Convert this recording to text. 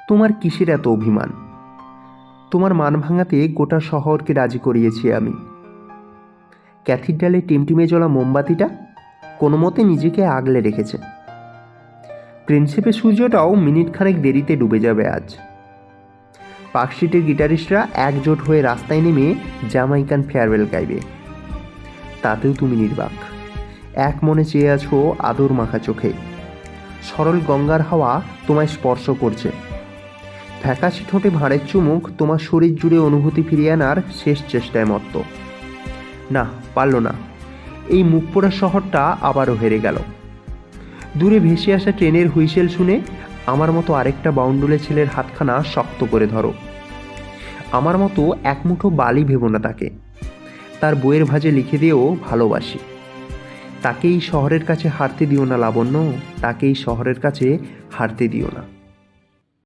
তোমার কিসের এত অভিমান? তোমার মান ভাঙাতে গোটা শহরকে রাজি করিয়েছি আমি। ক্যাথিড্রালে টিমটিমে জ্বলা মোমবাতিটা কোনো মতে নিজেকে আগলে রেখেছে। প্রিন্সিপের সূর্যটাও মিনিটখানেক দেরিতে ডুবে যাবে আজ। পার্কস্ট্রিটের গিটারিস্টরা একজোট হয়ে রাস্তায় নেমে জামাইকান ফেয়ারওয়েল গাইবে। তাতেও তুমি নির্বাক, এক মনে চেয়ে আছো আদর মাখা চোখে। সরল গঙ্গার হাওয়া তোমায় স্পর্শ করছে। ফ্যাকাশে ঠোঁটে ভাঁড়ের চুমুক তোমার শরীর জুড়ে অনুভূতি ফিরিয়ে আনার শেষ চেষ্টায় মত্ত। না, পারল না। এই মুখ পোড়া শহরটা আবারও হেরে গেল। দূরে ভেসে আসা ট্রেনের হুইসেল শুনে আমার মতো আরেকটা বাউন্ডুলে ছেলের হাতখানা শক্ত করে ধরো। আমার মতো এক মুঠো বালি ভেবো না তাকে। তার বইয়ের ভাঁজে লিখে দিয়েও ভালোবাসি। তাকেই শহরের কাছে হারতে দিও না লাবণ্য, তাকেই শহরের কাছে হারতে দিও না।